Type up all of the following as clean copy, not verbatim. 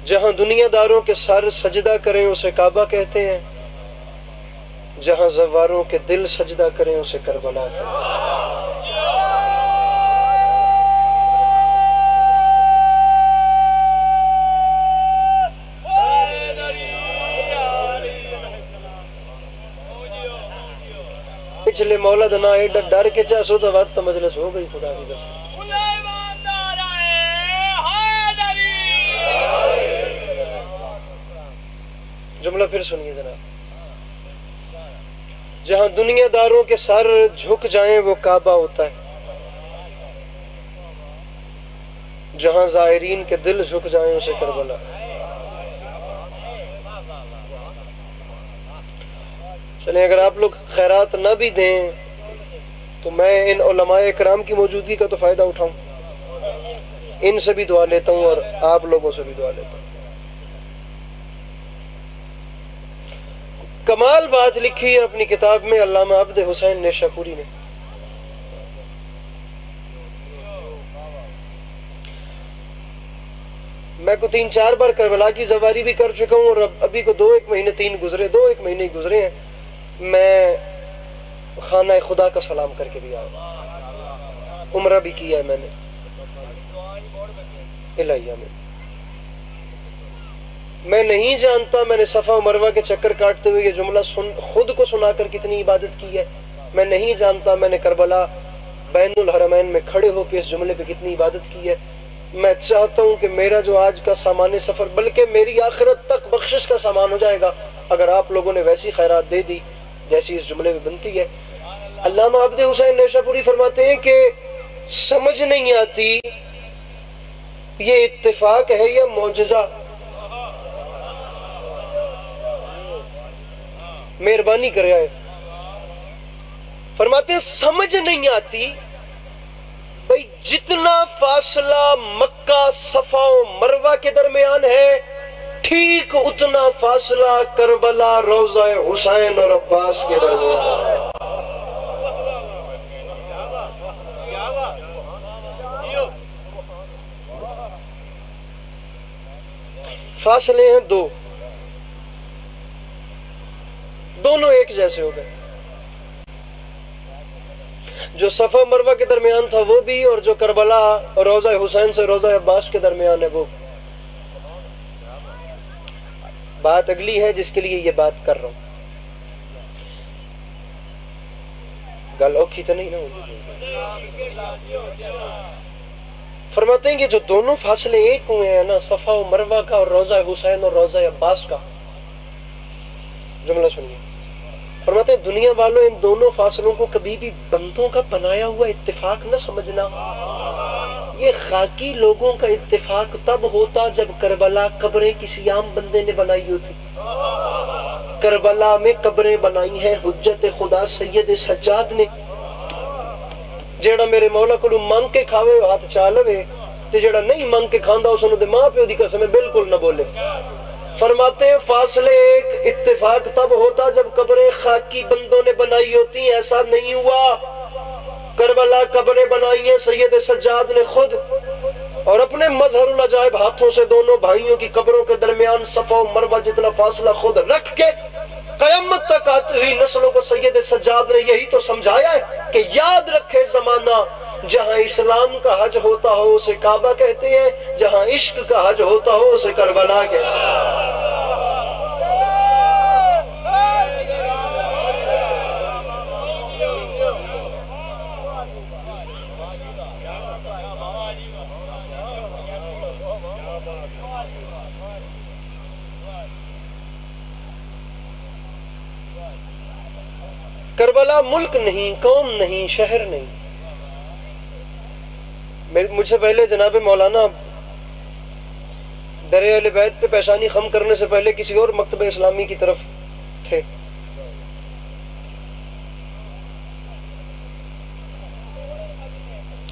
جہاں دنیا داروں کے سر سجدہ کریں اسے کعبہ کہتے ہیں، جہاں زواروں کے دل سجدہ کریں اسے کربلا کہتے ہیں۔ پچھلے مولد نہ ایڈا ڈر کے چاہ سو تو وقت تو مجلس ہو گئی خدا کی قسم۔ جملہ پھر سنیے جناب، جہاں دنیا داروں کے سر جھک جائیں وہ کعبہ ہوتا ہے، جہاں زائرین کے دل جھک جائیں اسے کربلا۔ چلیں اگر آپ لوگ خیرات نہ بھی دیں تو میں ان علماء اکرام کی موجودگی کا تو فائدہ اٹھاؤں، ان سے بھی دعا لیتا ہوں اور آپ لوگوں سے بھی دعا لیتا ہوں۔ کمال بات لکھی ہے اپنی کتاب میں علامہ عبد حسین نیشاپوری نے۔ میں کو 3-4 بار کربلا کی زواری بھی کر چکا ہوں، اور ابھی کو 2-1 مہینے 3 گزرے 2-1 مہینے گزرے ہیں، میں خانہ خدا کا سلام کر کے بھی آیا، عمرہ بھی کیا ہے میں نے الہیہ میں۔ میں نہیں جانتا میں نے صفا و مروہ کے چکر کاٹتے ہوئے یہ جملہ خود کو سنا کر کتنی عبادت کی ہے، میں نہیں جانتا میں نے کربلا بین الحرمین میں کھڑے ہو کے اس جملے پہ کتنی عبادت کی ہے۔ میں چاہتا ہوں کہ میرا جو آج کا سامان سفر بلکہ میری آخرت تک بخشش کا سامان ہو جائے گا اگر آپ لوگوں نے ویسی خیرات دے دی جیسی اس جملے میں بنتی ہے۔ علامہ عبد حسین نیشاپوری فرماتے ہیں کہ سمجھ نہیں آتی یہ اتفاق ہے یا معجزہ۔ مہربانی کر رہا ہے، فرماتے ہیں سمجھ نہیں آتی بھئی جتنا فاصلہ مکہ صفا و مروہ کے درمیان ہے ٹھیک اتنا فاصلہ کربلا روضہ حسین اور عباس کے درمیان ہے۔ فاصلے ہیں 2، دونوں ایک جیسے ہو گئے، جو صفا مروہ کے درمیان تھا وہ بھی، اور جو کربلا اور روضہ حسین سے روضہ عباس کے درمیان ہے وہ۔ بات اگلی ہے جس کے لیے یہ بات کر رہا ہوں، گل اوکھی تو نہیں نا؟ فرماتے ہیں کہ جو دونوں فاصلے ایک ہوئے ہیں نا، صفا و مروہ کا اور روضہ حسین اور روضہ عباس کا، جملہ سنیے، فرماتے ہیں دنیا والوں ان دونوں فاصلوں کو کبھی بھی بندوں کا بنایا ہوا اتفاق نہ سمجھنا، یہ خاکی لوگوں کا اتفاق تب ہوتا جب کربلا قبریں کسی عام بندے نے بنائی ہوتی۔ کربلا میں قبریں بنائی ہیں حجت خدا سید سجاد نے، جیڑا میرے مولا کو مانگ کے کھاوے ہاتھ چالوے تے جیڑا نہیں مانگ کے کھاندا اس نے ماں پیو دی قسم بالکل نہ بولے۔ فرماتے ہیں فاصلے ایک اتفاق تب ہوتا جب قبریں خاکی بندوں نے بنائی ہوتی، ایسا نہیں ہوا۔ کربلا قبریں بنائی ہیں سید سجاد نے خود، اور اپنے مظہر العجائب ہاتھوں سے دونوں بھائیوں کی قبروں کے درمیان صفا و مروہ جتنا فاصلہ خود رکھ کے قیامت تک آتی ہوئی نسلوں کو سید سجاد نے یہی تو سمجھایا ہے کہ یاد رکھے زمانہ جہاں اسلام کا حج ہوتا ہو اسے کعبہ کہتے ہیں، جہاں عشق کا حج ہوتا ہو اسے کربلا کہتے ہیں۔ کربلا ملک نہیں، قوم نہیں، شہر نہیں۔ مجھ سے پہلے جناب مولانا در اہل بیت پہ پیشانی خم کرنے سے پہلے کسی اور مکتبہ اسلامی کی طرف تھے۔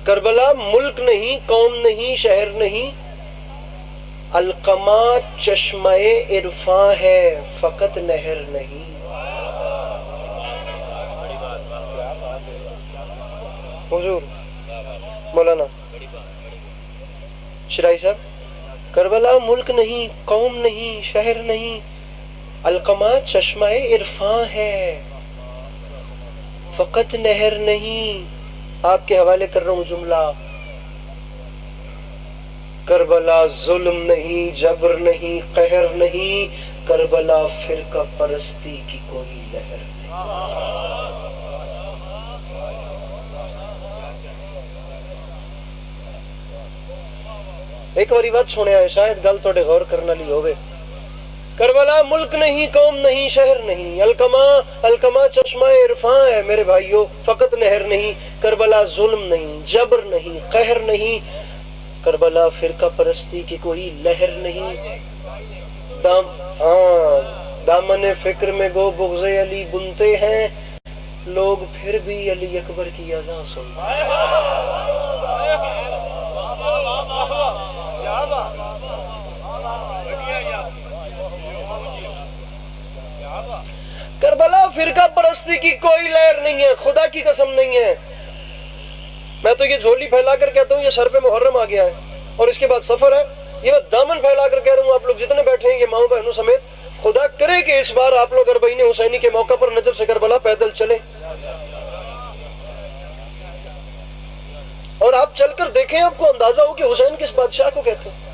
کربلا ملک نہیں، قوم نہیں، شہر نہیں، القمہ چشمہ عرفاں ہے فقط نہر نہیں۔ حضور مولانا شرائی صاحب کربلا ملک نہیں، قوم نہیں، شہر نہیں، القمہ چشمہ عرفاں ہے، فقط نہر نہیں۔ آپ کے حوالے کر رہا ہوں جملہ، کربلا ظلم نہیں، جبر نہیں، قہر نہیں، کربلا فرقہ پرستی کی کوئی لہر نہیں۔ ایک باری بات سنے آئے، شاید گل توڑے غور کرنا لی ہوئے۔ کربلا ملک نہیں، قوم نہیں، شہر نہیں، القمہ چشمہ عرفاں ہے میرے بھائیو، فقط نہر نہیں، کربلا ظلم نہیں، جبر نہیں، قہر نہیں، کربلا فرقہ پرستی کی کوئی لہر نہیں۔ دامن فکر میں گو بغض علی بنتے ہیں، لوگ پھر بھی علی اکبر کی اذان سنتے ہیں۔ کربلا فرقہ پرستی کی کوئی لہر نہیں ہے، خدا کی قسم نہیں ہے۔ میں تو یہ جھولی پھیلا کر کہتا ہوں یہ سر پہ محرم آ گیا ہے اور اس کے بعد سفر ہے، یہ میں دامن پھیلا کر کہہ رہا ہوں آپ لوگ جتنے بیٹھے ہیں یہ ماؤں بہنوں سمیت، خدا کرے کہ اس بار آپ لوگ اربعین حسینی کے موقع پر نجف سے کربلا پیدل چلیں اور آپ چل کر دیکھیں، آپ کو اندازہ ہو کہ حسین کس بادشاہ کو کہتے ہیں۔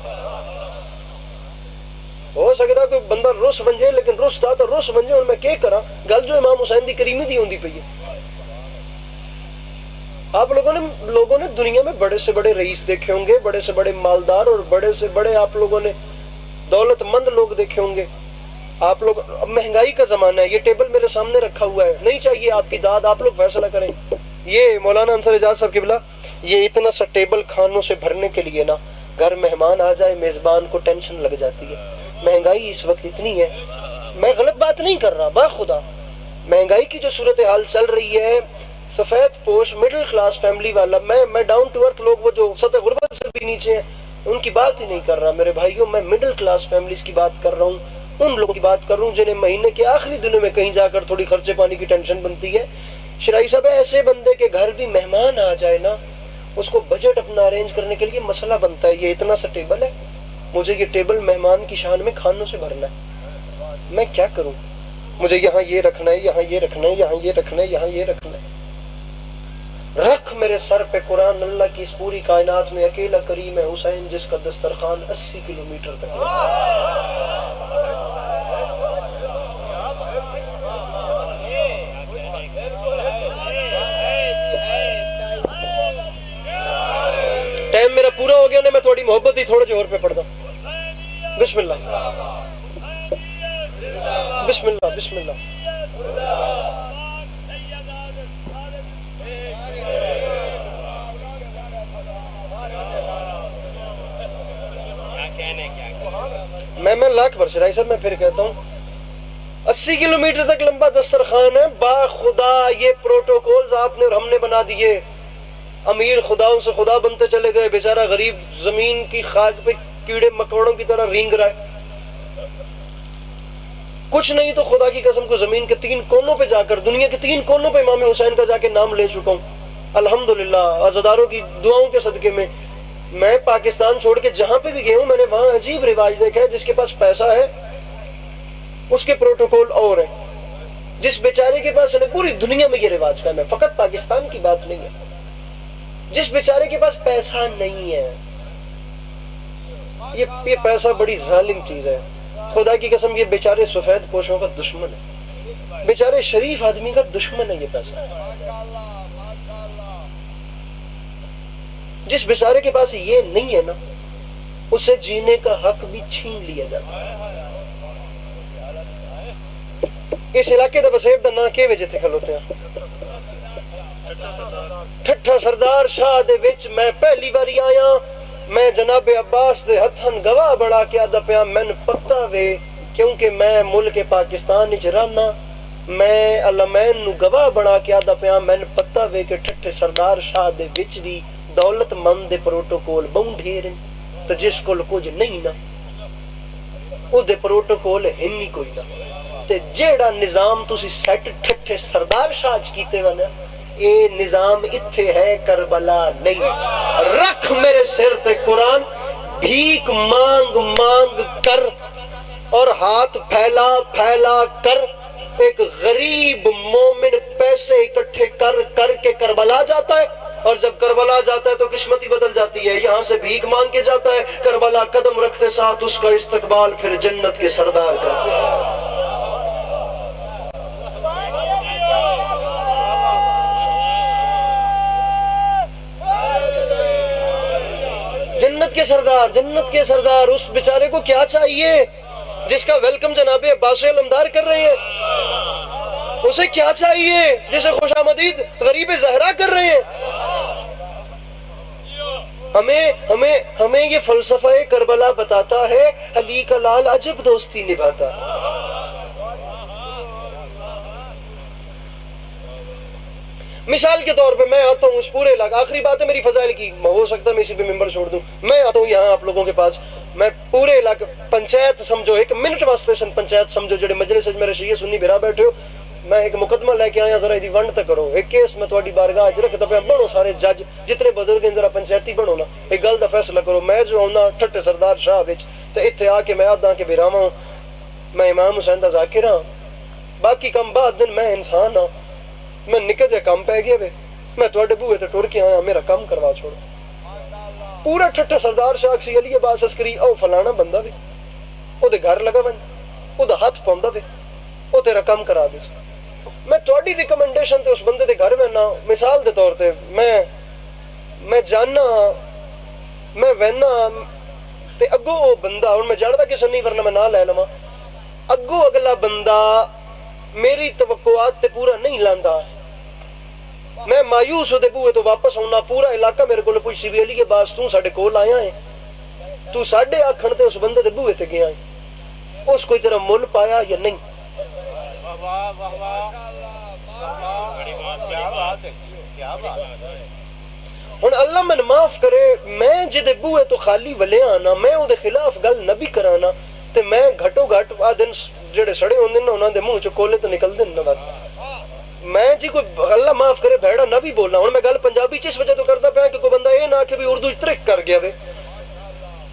ہو سکتا کوئی بندہ رس بن جائے، لیکن رس تھا تو رس بن جائے، اور میں کیا کرا گل جو امام حسین دی کریمی دی ہوندی پئی ہے۔ آپ لوگوں نے دنیا میں بڑے سے بڑے رئیس دیکھے ہوں گے، بڑے سے بڑے مالدار اور بڑے سے بڑے آپ لوگوں نے دولت مند لوگ دیکھے ہوں گے۔ آپ لوگ، مہنگائی کا زمانہ ہے، یہ ٹیبل میرے سامنے رکھا ہوا ہے، نہیں چاہیے آپ کی داد، آپ لوگ فیصلہ کریں۔ یہ مولانا انصر اعجاز صاحب قبلہ، یہ اتنا سا ٹیبل کھانوں سے بھرنے کے لیے نا، گھر مہمان آ جائے میزبان کو ٹینشن لگ جاتی ہے۔ مہنگائی اس وقت اتنی ہے، میں غلط بات نہیں کر رہا، باخدا مہنگائی کی جو صورتحال چل رہی ہے، سفید پوش مڈل کلاس فیملی والا، میں ڈاؤن ٹو ارتھ لوگ، وہ جو سطح غربت سے بھی نیچے ہیں، ان کی بات ہی نہیں کر رہا میرے بھائیوں، میں مڈل کلاس فیملیز کی بات کر رہا ہوں، ان لوگوں کی بات کر رہا ہوں جنہیں مہینے کے آخری دنوں میں کہیں جا کر تھوڑی خرچے پانی کی ٹینشن بنتی ہے۔ شرائی صاحب، ایسے بندے کے گھر بھی مہمان آ جائے نا، اس کو بجٹ اپنا ارینج کرنے کے لیے مسئلہ بنتا ہے۔ یہ اتنا سا ٹیبل ہے، مجھے یہ ٹیبل مہمان کی شان میں کھانوں سے بھرنا ہے، میں کیا کروں؟ مجھے یہاں یہ رکھنا ہے، یہاں یہ رکھنا ہے، یہاں یہ رکھنا ہے، یہاں یہ رکھنا ہے۔ رکھ میرے سر پہ قرآن، اللہ کی اس پوری کائنات میں اکیلا کریم ہے حسین جس کا دسترخوان 80 کلومیٹر تک ہے۔ ٹائم میرا پورا ہو گیا نا، میں تھوڑی محبت ہی تھوڑے جوہر پہ پڑھتا ہوں۔ بسم اللہ بسم اللہ بسم اللہ۔ میں لاکھ بار شرائی صاحب، میں پھر کہتا ہوں 80 کلومیٹر تک لمبا دسترخوان ہے، با خدا یہ پروٹوکولز آپ نے اور ہم نے بنا دیے۔ امیر خداؤں سے خدا بنتے چلے گئے، بیچارہ غریب زمین کی خاک پہ کیڑے مکوڑوں کی طرح رینگ رہا ہے۔ کچھ نہیں تو خدا کی قسم کو زمین کے 3 کونوں پہ جا کر، دنیا کے 3 کونوں پہ امام حسین کا جا کے نام لے چکا ہوں الحمدللہ، عزاداروں کی دعاؤں کے صدقے میں۔ میں پاکستان چھوڑ کے جہاں پہ بھی گیا ہوں، میں نے وہاں عجیب رواج دیکھا ہے، جس کے پاس پیسہ ہے اس کے پروٹوکول اور ہیں، جس بیچارے کے پاس، پوری دنیا میں یہ رواج قائم ہے، فقط پاکستان کی بات نہیں ہے، جس بیچارے کے پاس پیسہ نہیں ہے، یہ پیسہ بڑی ظالم چیز ہے، خدا کی قسم یہ بیچارے سفید پوشوں کا دشمن ہے، بیچارے شریف آدمی کا دشمن ہے یہ پیسہ۔ جس بیچارے کے پاس یہ نہیں ہے نا، اسے جینے کا حق بھی چھین لیا جاتا ہے۔ اس علاقے دا وسیب دا نا کے وجہ تھے کھلوتے ہیں، ٹھٹھا سردار شاہ دے وچ میں پہلی باری آیا، میں جناب عباس دے ہتھن گواہ بڑا کے آدھا پیا مین پتہ وے، کیونکہ میں ملک پاکستان وچ رہنا، میں علمین نو گواہ بڑا کے آدھا پیا مین پتہ وے کہ ٹھٹھے سردار شاہ دے وچ بھی دولت مند دے پروٹوکول بہوں ڈھیر ہیں، تو جس کول کچھ نہیں نا او دے پروٹوکول ہے نہیں کوئی نا، تے جیڑا نظام تسی سیٹ ٹھٹھے سردار شاہ کیتے وا نا، اے نظام اتھے ہے کربلا نہیں۔ رکھ میرے سر تے قرآن، بھیک مانگ مانگ کر اور ہاتھ پھیلا پھیلا کر ایک غریب مومن پیسے اکٹھے کر کر کے کربلا جاتا ہے، اور جب کربلا جاتا ہے تو قسمت ہی بدل جاتی ہے. یہاں سے بھیک مانگ کے جاتا ہے، کربلا قدم رکھتے ساتھ اس کا استقبال پھر جنت کے سردار کرتے ہیں. جنت کے سردار، جنت کے سردار. اس بیچارے کو کیا چاہیے جس کا ویلکم جناب عباس علمدار کر رہے ہیں؟ اسے کیا چاہیے جسے خوش آمدید غریب زہرا کر رہے ہیں؟ ہمیں یہ فلسفہ کربلا بتاتا ہے علی کا لال عجب دوستی نبھاتا. مثال کے طور پہ میں آتا ہوں اس پورے علاقہ، آخری بات ہے میری فضائل کی، ہو سکتا ہے میں اسی پہ ممبر چھوڑ دوں. میں آتا ہوں یہاں آپ لوگوں کے پاس، میں پورے علاقے پنچایت سمجھو، ایک منٹ واسطے سن پنچایت سمجھو جڑے مجلس وچ میرے شیعہ سنی بھرا بیٹھے ہو، میں ایک مقدمہ لے کے آیا، ذرا دی ونڈ تے کرو. ایک کیس میں تہاڈی بارگاہ وچ رکھدا پیا، بنو سارے جج جتنے بزرگ ہیں ذرا پنچایتی بنو نا، ایک گل دا فیصلہ کرو. میں جو ہونا ٹھٹے سردار شاہ وچ تے ایتھے آ کے میں آدھا کہ بھراواں میں امام حسین دا ذاکر ہاں، باقی کم بعد دن میں انسان ہاں، میں نکے جے کم پہ گیا وے، میں تواڈے بوئے تے ٹر کے آیا، میرا کام کروا چھوڑو. پورا ٹھٹا سردار شاہ اکسی علی عباس عسکری او فلانا بندہ وے، او دے گھر لگا ون، او دا ہاتھ پوندا وے، او تیرا کام کرا دے. میں تواڈی ریکمنڈیشن تے اس بندے دے گھر وینا، مثال دے طور تے میں جاننا، میں وینا تے اگو او بندہ، اور میں جاندا کسے نہیں ورنہ میں نہ لے لواں، اگو اگلا بندہ میری توقعات تے پورا نہیں لاندا، میں مایوس ہو دے بوئے تو واپس ہونا. پورا علاقہ میرے کو پوچھ سی بھی علی کے باس تو ساڈے کول آیا ہے، تو ساڈے آکھن تے اس بندے دے بوئے تے گیا ہے، اس کوئی تیرا مل پایا یا نہیں؟ ہن اللہ من معاف کرے، میں جدے بوئے تو خالی ولے آنا، میں او دے خلاف گل نہ بھی کرانا تے میں گھٹو گھٹ آ دن جڑے سڑے ہوندے نا انہاں دے منہ چ کولے تے نکل دے نہ، میں جی کوئی اللہ معاف کرے بھیڑا نہ بھی بولنا. ہوں میں گل پنجابی چ اس وجہ تو کرتا پیا کہ کوئی بندہ یہ نہ کہ بھی اردو ترک کر گیا وے،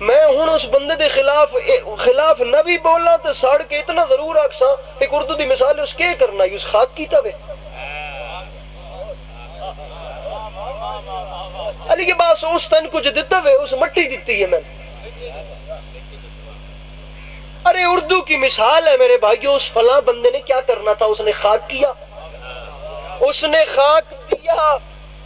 میں ہوں اس بندے دے خلاف نہ بھی بولنا تو ساڑ کے اتنا ضرور آکساں ایک اردو دی مثال ہے، اس کے کرنا اس خاک کیتا وے. علی کے باس اس تن کو جو دیتا وے اس مٹی دیتی ہے میں. ارے اردو کی مثال ہے میرے بھائیو، اس فلاں بندے نے کیا کرنا تھا، اس نے خاک کیا، اس نے خاک دیا.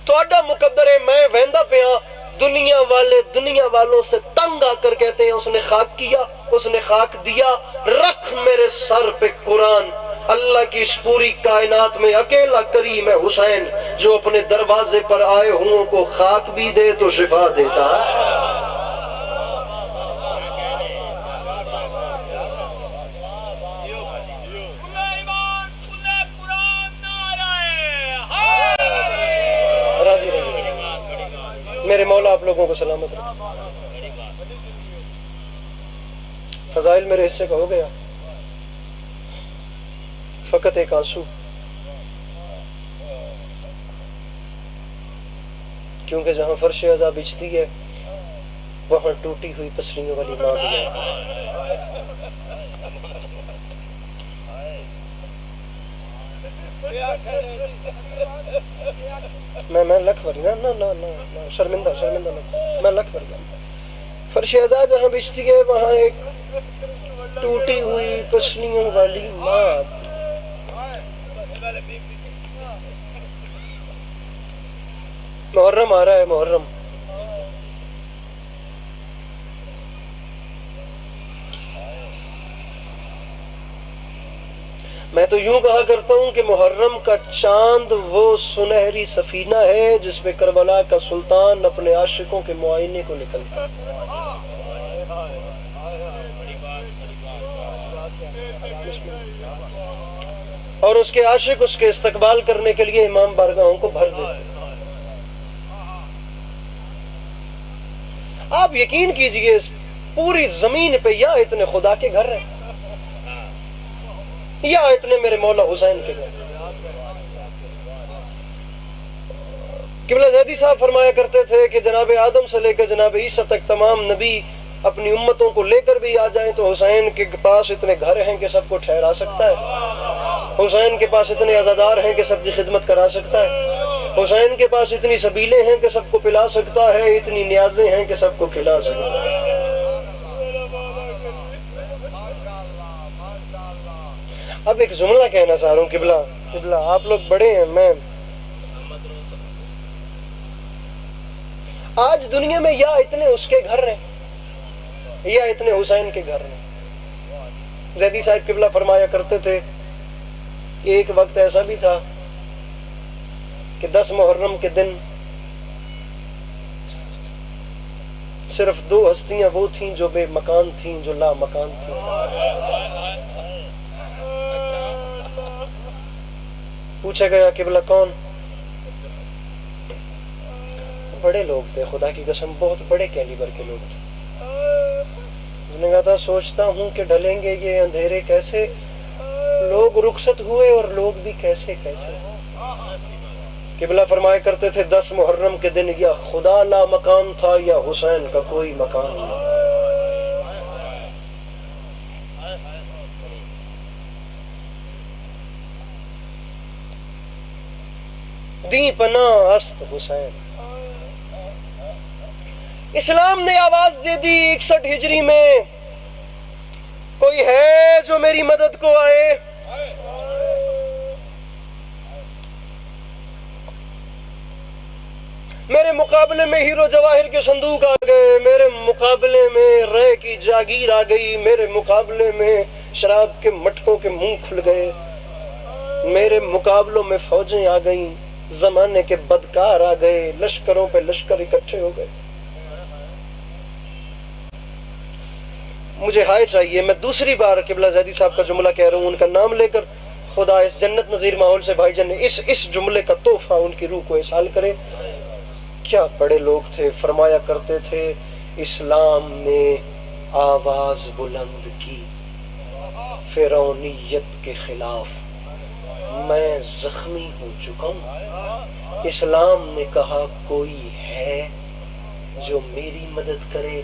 تھوڑا مقدر ہے میں ویندا پیا، دنیا والے دنیا والوں سے تنگ آ کر کہتے ہیں اس نے خاک کیا، اس نے خاک دیا. رکھ میرے سر پہ قرآن، اللہ کی اس پوری کائنات میں اکیلا کریم ہے حسین جو اپنے دروازے پر آئے ہوں کو خاک بھی دے تو شفا دیتا. میرے مولا آپ لوگوں کو سلامت رکھے. فضائل میرے حصے کا ہو گیا، فقط ایک آنسو، کیونکہ جہاں فرش عزا بچتی ہے وہاں ٹوٹی ہوئی پسلیوں والی ماں بھی آتی ہے. میں لکھ بھر گیا، نہ شرمندہ میں لکھ بھر گیا. فرش عزا جہاں بچتی ہے وہاں ایک ٹوٹی ہوئی پسلیوں والی ماں آتی. محرم آ رہا ہے، محرم میں تو یوں کہا کرتا ہوں کہ محرم کا چاند وہ سنہری سفینہ ہے جس پہ کربلا کا سلطان اپنے عاشقوں کے معائنے کو نکلتا ہے. اور اس کے عاشق اس کے استقبال کرنے کے لیے امام بارگاہوں کو بھر دیتے ہیں. آپ یقین کیجئے پوری زمین پہ یا اتنے خدا کے گھر ہیں یا اتنے میرے مولا حسین کے گھر. قبلہ زیدی صاحب فرمایا کرتے تھے کہ جناب آدم سے لے کر جناب عیسیٰ تک تمام نبی اپنی امتوں کو لے کر بھی آ جائیں تو حسین کے پاس اتنے گھر ہیں کہ سب کو ٹھہرا سکتا ہے، حسین کے پاس اتنے عزادار ہیں کہ سب کی خدمت کرا سکتا ہے، حسین کے پاس اتنی سبیلیں ہیں کہ سب کو پلا سکتا ہے، اتنی نیازیں ہیں کہ سب کو کھلا سکتا ہے۔ اب ایک جملہ کہنا چاہ رہا ہوں، قبلہ آپ لوگ بڑے ہیں، میں آج دنیا میں یا اتنے اس کے گھر ہیں یا اتنے حسین کے گھر ہیں۔ زیدی صاحب قبلہ فرمایا کرتے تھے ایک وقت ایسا بھی تھا کہ 10 محرم کے دن صرف 2 ہستیاں وہ تھیں جو بے مکان تھیں، جو لا مکان تھیں۔ پوچھا گیا قبلہ کون؟ بڑے لوگ تھے، خدا کی قسم بہت بڑے کیلیبر کے لوگ تھے۔ انہوں نے کہا تھا سوچتا ہوں کہ ڈلیں گے یہ اندھیرے کیسے، لوگ رخصت ہوئے اور لوگ بھی کیسے کیسے۔ قبلہ فرمایا کرتے تھے 10 محرم کے دن یا خدا لا مکان تھا یا حسین کا کوئی مکان نہیں۔ دی پناہ است حسین۔ اسلام نے آواز دے دی 61 ہجری میں، کوئی ہے جو میری مدد کو آئے؟ میرے مقابلے میں ہیرو جواہر کے صندوق آ گئے، میرے مقابلے میں رے کی جاگیر آ گئی، میرے مقابلے میں شراب کے مٹکوں کے منہ کھل گئے، میرے مقابلوں میں فوجیں آ گئیں، زمانے کے بدکار آ گئے، لشکروں پہ لشکر اکٹھے ہو گئے۔ مجھے ہائے چاہیے، میں دوسری بار قبلہ زیدی صاحب کا جملہ کہہ رہا ہوں، ان کا نام لے کر خدا اس جنت نظیر ماحول سے بھائی جان نے اس جملے کا تحفہ ان کی روح کو احسال کرے۔ کیا بڑے لوگ تھے، فرمایا کرتے تھے اسلام نے آواز بلند کی فرعونیت کے خلاف، میں زخمی ہو چکا ہوں، اسلام نے کہا کوئی ہے جو میری مدد کرے۔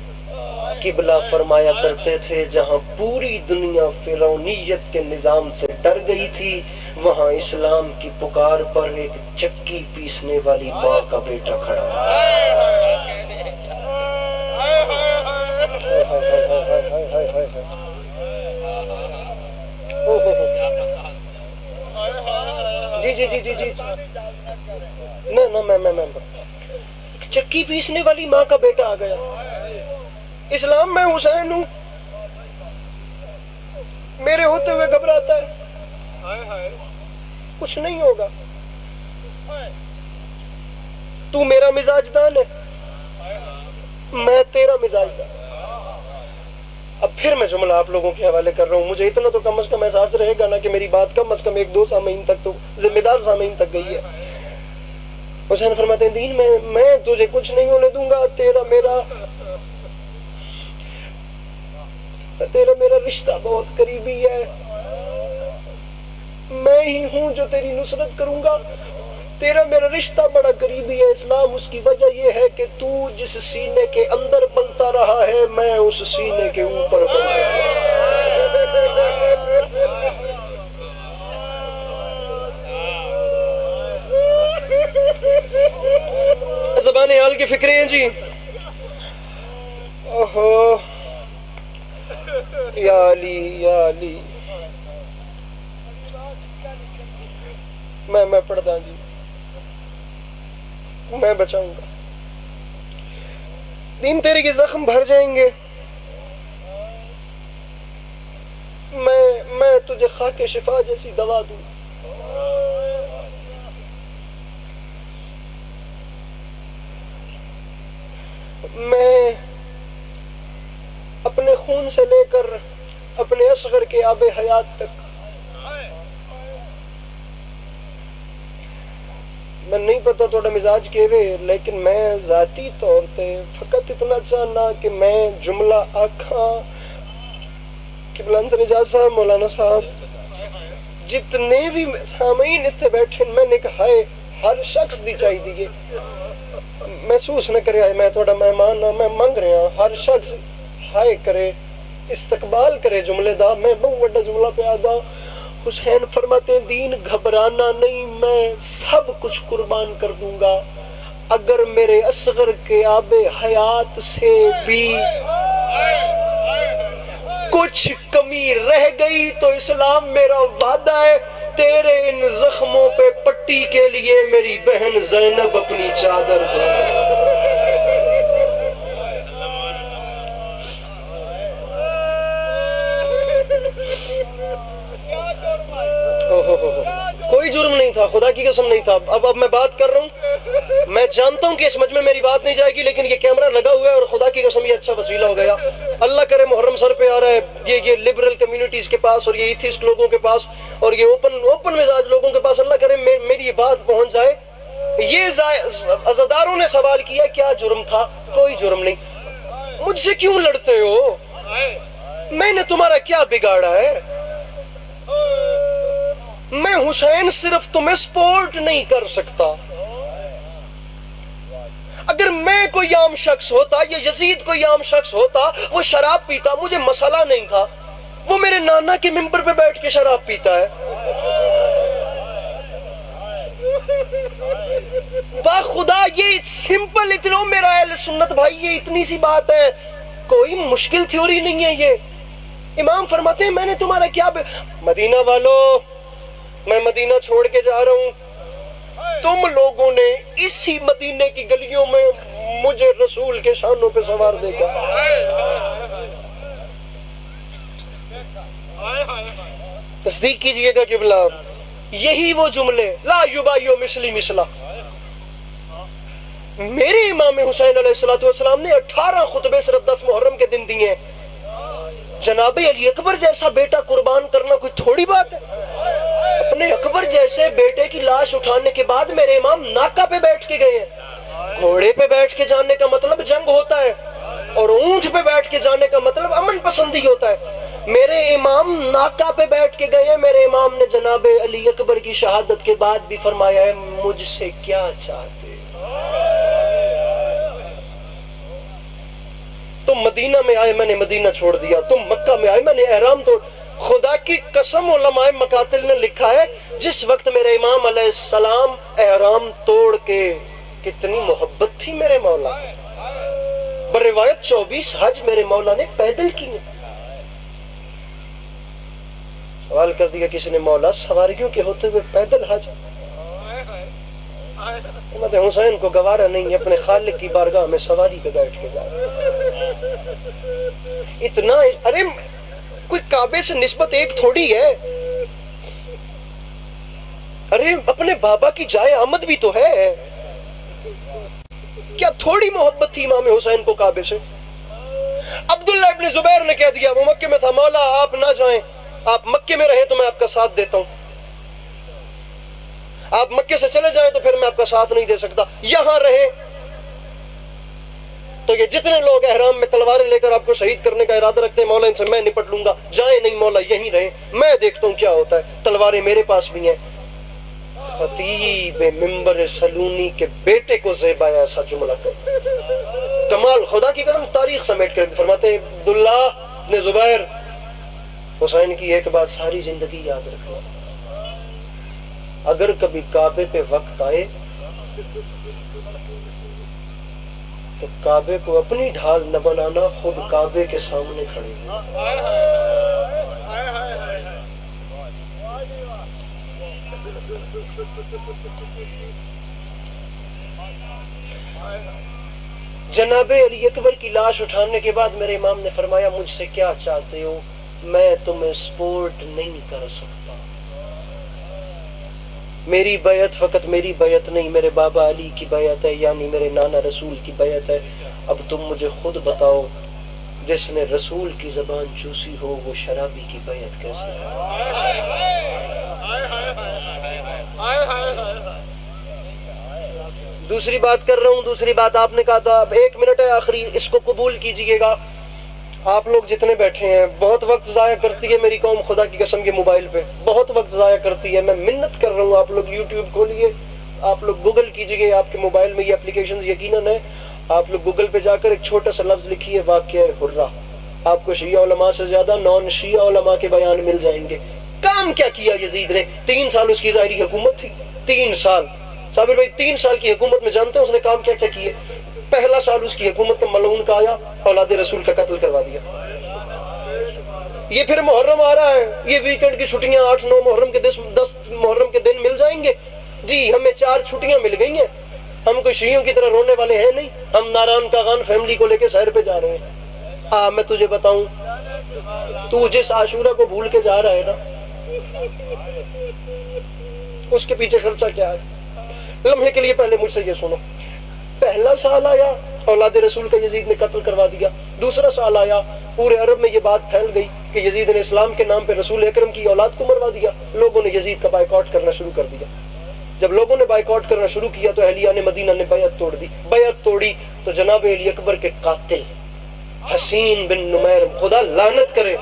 قبلہ فرمایا کرتے تھے جہاں پوری دنیا فرعونیت کے نظام سے ڈر گئی تھی، وہاں اسلام کی پکار پر ایک چکی پیسنے والی ماں کا بیٹا کھڑا ہے۔ جی نہ میں چکی پیسنے والی ماں کا بیٹا آ گیا۔ اسلام میں حسین ہوں، میرے ہوتے ہوئے گھبراتا ہے، کچھ نہیں ہوگا، تو میرا مزاج دان ہے، میں تیرا مزاج دان۔ اب پھر میں جملہ آپ لوگوں کے حوالے کر رہا ہوں، مجھے اتنا تو کم از کم احساس رہے گا نا کہ میری بات کم از کم 1-2 سامعین تک تو ذمہ دار سامعین تک گئی ہے۔ حسین فرماتے ہیں دین میں تجھے کچھ نہیں ہونے دوں گا، تیرا میرا رشتہ بہت قریبی ہے، میں ہی ہوں جو تیری نصرت کروں گا، تیرا میرا رشتہ بڑا قریبی ہے۔ اسلام اس کی وجہ یہ ہے کہ تو جس سینے کے اندر پلتا رہا ہے میں اس سینے کے اوپر پلتا رہا۔ زبان حال کی فکریں ہیں جی۔ اوہو یا علی یا علی، میں پڑھتا جی، میں بچاؤں گا، دین تیرے کے زخم بھر جائیں گے، میں تجھے خاک شفا جیسی دوا دوں۔ میں اپنے خون سے لے کر اپنے اصغر کے آب حیات تک، میں نہیں پتا توڑا مزاج کے وے، لیکن میں ذاتی طور تے فقط اتنا چاہنا کہ میں جملہ آکھاں کہ بلند رجاز صاحب، مولانا صاحب، جتنے بھی سامعین اتنے بیٹھے میں نے کہا ہے ہر شخص دی چاہی دیئے محسوس نہ کرے آئے میں تھوڑا مہمان نہ، میں منگ رہے ہیں ہائے کرے استقبال کرے جملے دا میں بہت بڑا جملہ پہ آدھا حسین فرماتے ہیں دین گھبرانا نہیں میں سب کچھ قربان کر دوں گا اگر میرے اصغر کے آب حیات سے بھی کچھ کمی رہ گئی تو اسلام میرا وعدہ ہے تیرے ان زخموں پہ پٹی کے لیے میری بہن زینب اپنی چادر دے کوئی جرم نہیں تھا خدا کی قسم نہیں تھا اب میں بات کر رہا ہوں میں جانتا ہوں کہ اس مجمع میں میری بات نہیں جائے گی لیکن یہ کیمرہ لگا ہوا ہے اور خدا کی قسم یہ اچھا وسیلہ ہو گیا اللہ کرے محرم سر پہ آ رہا ہے یہ لبرل کمیونٹیز کے پاس اور یہ ایتھسٹ لوگوں کے پاس اور یہ اوپن مزاج لوگوں کے پاس اللہ کرے میری یہ بات پہنچ جائے یہ عزاداروں نے سوال کیا کیا جرم تھا کوئی جرم نہیں مجھ سے کیوں لڑتے ہو میں نے تمہارا کیا بگاڑا ہے میں حسین صرف تمہیں سپورٹ نہیں کر سکتا اگر میں کوئی عام شخص ہوتا یا یزید کوئی عام شخص ہوتا وہ شراب پیتا مجھے مسئلہ نہیں تھا وہ میرے نانا کے ممبر پہ بیٹھ کے شراب پیتا ہے با خدا یہ سمپل اتنا میرا اہل سنت بھائی یہ اتنی سی بات ہے کوئی مشکل تھیوری نہیں ہے یہ امام فرماتے ہیں میں نے تمہارا کیا مدینہ والوں میں مدینہ چھوڑ کے جا رہا ہوں تم لوگوں نے اسی مدینے کی گلیوں میں مجھے رسول کے شانوں پہ سوار دیکھا تصدیق کیجئے گا قبلہ یہی وہ جملے لا یبایو مثلی مثلا میرے امام حسین علیہ السلام نے 18 خطبے صرف 10 محرم کے دن دیے جناب علی اکبر جیسا بیٹا قربان کرنا کوئی تھوڑی بات ہے اپنے اکبر جیسے بیٹے کی لاش اٹھانے کے بعد میرے امام ناکا پہ بیٹھ کے گئے ہیں گھوڑے پہ بیٹھ کے جانے کا مطلب جنگ ہوتا ہے اور اونٹ پہ بیٹھ کے جانے کا مطلب امن پسندی ہوتا ہے میرے امام ناکا پہ بیٹھ کے گئے ہیں میرے امام نے جناب علی اکبر کی شہادت کے بعد بھی فرمایا ہے مجھ سے کیا چاہتے تم مدینہ میں آئے میں نے مدینہ چھوڑ دیا تم مکہ میں آئے میں نے احرام توڑ خدا کی قسم علماء مقاتل نے لکھا ہے جس وقت میرے امام علیہ السلام احرام توڑ کے کتنی محبت تھی میرے مولا بروایت 24 حج میرے مولا نے پیدل کی سوال کر دیا کسی نے مولا سواریوں کے ہوتے ہوئے پیدل حج احمد حسین کو گوارا نہیں اپنے خالق کی بارگاہ میں سواری پہ بیٹھ کے جائے اتنا ارے کوئی کعبے سے نسبت ایک تھوڑی ہے ارے اپنے بابا کی جائے آمد بھی تو ہے کیا تھوڑی محبت تھی امام حسین کو کعبے سے عبداللہ ابن زبیر نے کہہ دیا وہ مکے میں تھا مولا آپ نہ جائیں آپ مکے میں رہیں تو میں آپ کا ساتھ دیتا ہوں آپ مکے سے چلے جائیں تو پھر میں آپ کا ساتھ نہیں دے سکتا یہاں رہیں تو یہ جتنے لوگ احرام میں تلواریں لے کر آپ کو شہید کرنے کا ارادہ رکھتے ہیں مولا ان سے میں نپٹ لوں گا جائیں نہیں مولا یہیں رہیں میں دیکھتا ہوں کیا ہوتا ہے تلواریں میرے پاس بھی ہیں خطیب منبر سلونی کے بیٹے کو زیبایا ایسا جملہ کر کمال خدا کی قسم تاریخ سمیٹ کر فرماتے ہیں عبداللہ ابن زبیر حسین کی ایک بات ساری زندگی یاد رکھنا اگر کبھی کعبے پہ وقت آئے تو کعبے کو اپنی ڈھال نہ بنانا خود کعبے کے سامنے کھڑے ہو جناب علی اکبر کی لاش اٹھانے کے بعد میرے امام نے فرمایا مجھ سے کیا چاہتے ہو میں تمہیں سپورٹ نہیں کر سکتا میری بیعت فقط میری بیعت نہیں میرے بابا علی کی بیعت ہے یعنی میرے نانا رسول کی بیعت ہے اب تم مجھے خود بتاؤ جس نے رسول کی زبان چوسی ہو وہ شرابی کی بیعت کیسے دوسری بات کر رہا ہوں دوسری بات آپ نے کہا تھا 1 منٹ ہے آخری اس کو قبول کیجئے گا آپ لوگ جتنے بیٹھے ہیں بہت وقت ضائع کرتی ہے میری قوم خدا کی قسم کے موبائل پہ بہت وقت ضائع کرتی ہے میں منت کر رہا ہوں آپ لوگ یوٹیوب کھولیے آپ لوگ گوگل کیجئے آپ کے موبائل میں یہ اپلیکیشنز یقیناً ہے آپ لوگ گوگل پہ جا کر ایک چھوٹا سا لفظ لکھیے واقعہ حرہ آپ کو شیعہ علماء سے زیادہ نان شیعہ علماء کے بیان مل جائیں گے. کام کیا کیا یزید نے؟ 3 سال اس کی ظاہری حکومت تھی. 3 سال صابر بھائی، 3 سال کی حکومت میں جانتے ہیں اس نے کام کیا کیا کیے؟ پہلا سال اس کی حکومت میں ملعون کا آیا، اولاد رسول کا قتل کروا دیا. یہ پھر محرم آ رہا ہے، یہ ویکنڈ کی چھٹیاں 8-9 محرم کے 10 محرم کے دن مل جائیں گے. جی ہمیں 4 چھٹیاں مل گئی ہیں، ہم کوئی شیعوں کی طرح رونے والے ہیں نہیں. ہم ناران کاغان فیملی کو لے کے سیر پہ جا رہے ہیں. میں تجھے بتاؤں، تو جس عاشورہ کو بھول کے جا رہا ہے نا، اس کے پیچھے خرچہ کیا ہے؟ لمحے کے لیے پہلے مجھ سے یہ سنو. پہلا سال آیا، اولاد رسول کا یزید نے قتل کروا دیا. دوسرا سال آیا، پورے عرب میں یہ بات پھیل گئی کہ یزید نے اسلام کے نام پہ رسول اکرم کی اولاد کو مروا دیا. لوگوں نے یزید کا بائیکاٹ کرنا شروع کر دیا. جب لوگوں نے بائیکاٹ کرنا شروع کیا تو اہلیان مدینہ نے بیعت توڑ دی. بیعت توڑی تو جناب علی اکبر کے قاتل حسین بن نمیر، خدا لعنت کرے،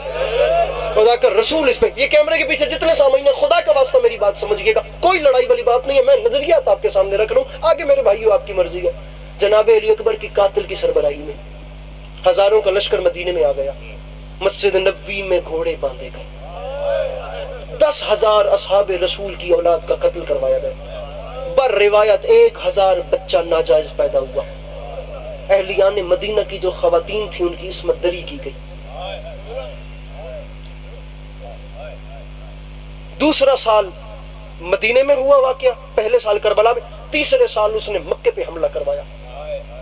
خدا کا رسول اس پہ، یہ کیمرے کے پیچھے جتنے سامعین ہیں خدا کا واسطہ میری بات سمجھیے گا، کوئی لڑائی والی بات نہیں ہے، میں نظریات آپ کے سامنے رکھ رہا ہوں، آگے میرے بھائیو آپ کی مرضی ہے. جناب علی اکبر کی قاتل کی سربراہی میں ہزاروں کا لشکر مدینے میں آ گیا. مسجد نبوی میں گھوڑے باندھے گئے. 10,000 اصحاب رسول کی اولاد کا قتل کروایا گیا. بر روایت 1,000 بچہ ناجائز پیدا ہوا. اہلیان مدینہ کی جو خواتین تھیں ان کی عصمت دری کی گئی. دوسرا سال مدینے میں ہوا واقعہ، پہلے سال کربلا میں، تیسرے سال اس نے مکے پہ حملہ کروایا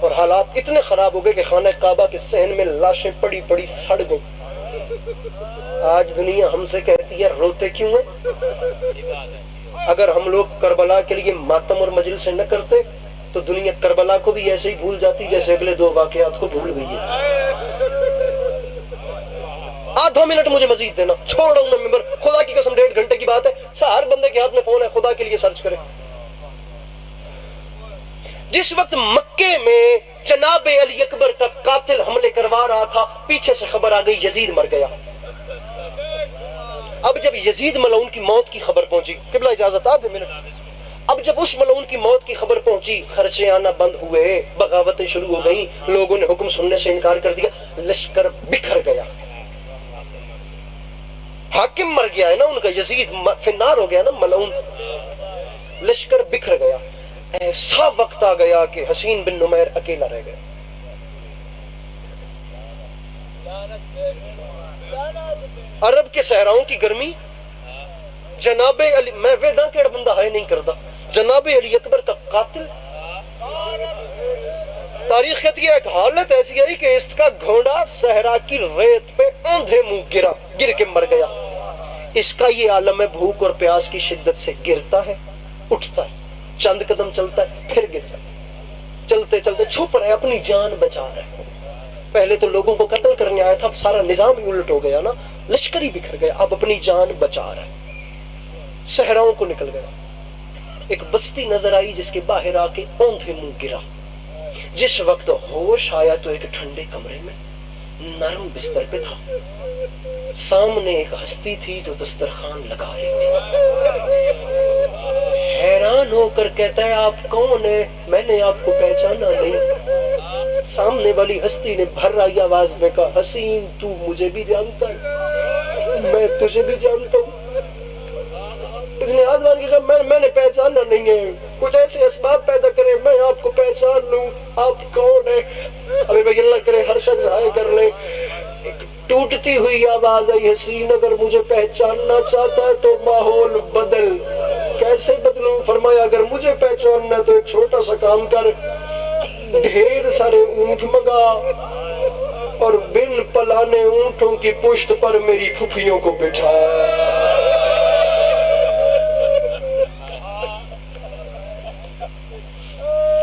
اور حالات اتنے خراب ہو گئے کہ خانہ کعبہ کے صحن میں لاشیں پڑی پڑی سڑ گئیں. آج دنیا ہم سے کہتی ہے روتے کیوں ہیں؟ اگر ہم لوگ کربلا کے لیے ماتم اور مجلسیں نہ کرتے تو دنیا کربلا کو بھی ایسے ہی بھول جاتی جیسے اگلے 2 واقعات کو بھول گئی ہے. آدھا منٹ مجھے مزید دینا، چھوڑ رہا ہوں میں ممبر، خدا کی قسم 1.5 گھنٹے کی بات ہے. ہر بندے کے ہاتھ میں فون ہے، خدا کے لیے سرچ کرے. جس وقت مکے میں جناب علی اکبر کا قاتل حملے کروا رہا تھا، پیچھے سے خبر آ گئی یزید مر گیا. اب جب یزید ملعون کی موت کی خبر پہنچی، قبلہ اجازت آدھے منٹ، اب جب اس ملعون کی موت کی خبر پہنچی، خرچے آنا بند ہوئے، بغاوتیں شروع ہو گئیں، لوگوں نے حکم سننے سے انکار کر دیا، لشکر بکھر گیا. حاکم مر گیا ہے نا ان کا، یزید فنار ہو گیا نا ملعون، لشکر بکھر گیا. ایسا وقت آ گیا کہ حسین بن نمیر اکیلا رہ گیا. عرب کے صحراؤں کی گرمی، جناب علی، میں ویداں کیڑا بندہ ہے نہیں کرتا، جناب علی اکبر کا قاتل. تاریخ کہتی ہے ایک حالت ایسی آئی کہ اس کا گھوڑا صحرا کی ریت پہ اوندھے منہ گر کے مر گیا. اس کا یہ عالم ہے، بھوک اور پیاس کی شدت سے گرتا ہے، اٹھتا ہے، چند قدم چلتا ہے، پھر گر جاتا ہے، چلتے چلتے چھپ رہے، اپنی جان بچا رہے. پہلے تو لوگوں کو قتل کرنے آیا تھا، سارا نظام ہی الٹ ہو گیا نا، لشکر ہی بکھر گیا، اب اپنی جان بچا رہا ہے. صحراؤں کو نکل گیا. ایک بستی نظر آئی جس کے باہر آ کے اوندھے منہ گرا. جس وقت ہوش آیا تو ایک ٹھنڈے کمرے میں نرم بستر پہ تھا. سامنے ایک ہستی تھی جو دسترخوان لگا رہی تھی. حیران ہو کر کہتا ہے آپ کون ہیں؟ میں نے آپ کو پہچانا نہیں. سامنے والی ہستی نے بھر آئی آواز میں کہا حسین تو مجھے بھی جانتا ہے، میں تجھے بھی جانتا ہوں. اس نے ہاتھ مار کے کہا میں نے پہچانا نہیں ہے، کچھ ایسے اسباب پیدا کرے میں آپ کو پہچان لوں، آپ کون ہیں؟ ابھی بھائی اللہ کرے ہر شخص ہائے کر لے. ایک ٹوٹتی ہوئی آواز آئی حسین اگر مجھے پہچاننا چاہتا ہے تو ماحول بدل. کیسے بدلوں؟ فرمایا اگر مجھے پہچاننا تو ایک چھوٹا سا کام کر، ڈھیر سارے اونٹ منگا اور بن پلانے اونٹوں کی پشت پر میری پھپھیوں کو بٹھا.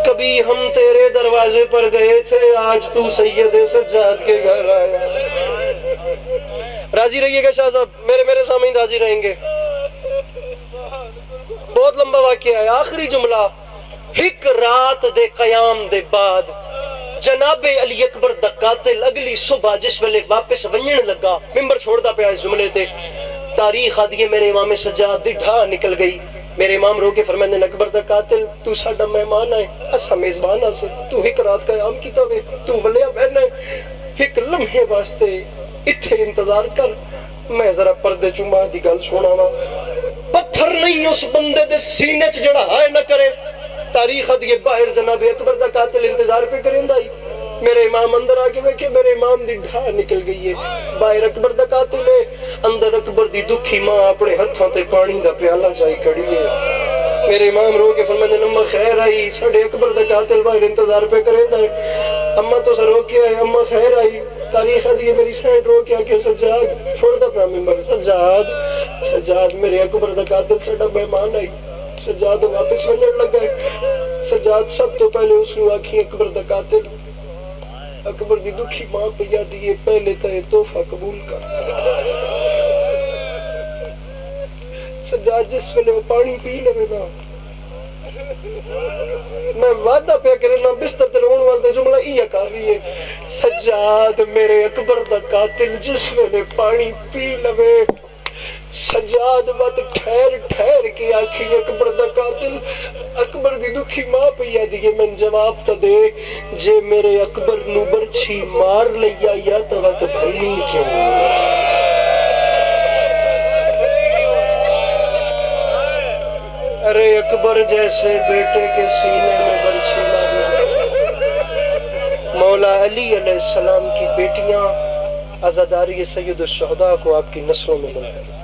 کبھی ہم تیرے دروازے پر گئے تھے، آج تو سید سجاد کے گھر آیا. راضی رہیے گا شاہ صاحب، میرے سامنے راضی رہیں گے. بہت لمبا واقعہ ہے. آخری جملہ، ایک رات دے قیام دے بعد جناب علی اکبر دا قاتل اگلی صبح جس ویلے واپس ونجن لگا، ممبر چھوڑ دا پیا اس جملے تے، تاریخ آدھی ہے میرے امام سجاد دی ڈھا نکل گئی. میرے امام رو کے فرمائے نے اکبر دا قاتل تو ساڈا مہمان ہے، اسا میزبان سے، تو ایک رات قیام کیتا وے، تو ولیا بہن ہے. ایک لمحے واسطے اتھے انتظار کر، میں ذرا پردے چما دی گل سونا وا، پتھر نہیں اس بندے دے سینے چ جڑا ہائے نہ کرے۔ تاریخ دیے باہر جناب اکبر دا قاتل انتظار پہ کریندا ہی، میرے امام اندر آ کے ویکھے میرے امام دی ڈھا نکل گئی ہے، باہر اکبر دا قاتل ہے، اندر اکبر دی دکھی ماں اپنے ہتھاں تے پانی دا پیالہ چائی کھڑی ہے۔ میرے امام رو کے فرماندے اماں خیر آئی، ساڈے اکبر دا قاتل باہر انتظار پہ کریندا ہے۔ اماں تو سر رو کے آئے، اماں خیر آئی، تاریخ دیے میری سائن رو کے آکے سجاد چھوڑ دا پیا ممبر، سجاد میرے اکبر دا قاتل ساڈا مہمان آئی، سجاد واپس ولڑ لگا ہے۔ سجاد سب تو پہلے اس نے آکھی اکبر دا قاتل، اکبر دی دکھی ماں پہ یاد دیئے پہلے تا یہ تحفہ قبول کر۔ سجاد جس ویلے وہ پانی پی لے نا، میں وعدہ پہ کرنا بستر تے رون واسطے جملہ یہ کافی ہے، سجاد میرے اکبر دا قاتل جس ویلے پانی پی لے، سجاد وقت ٹھہر کے آکھی اکبر دا قاتل، اکبر دی دکھی ماں پہ یاد دیئے میں جواب تا دے، جے میرے اکبر نو برچھی مار لیا یا تا وقت بھرنی کیوں؟ ارے اکبر جیسے بیٹے کے سینے میں برچھی ماری، مولا علی علیہ السلام کی بیٹیاں عزاداری سید الشہداء کو آپ کی نسلوں میں ملتے ہیں۔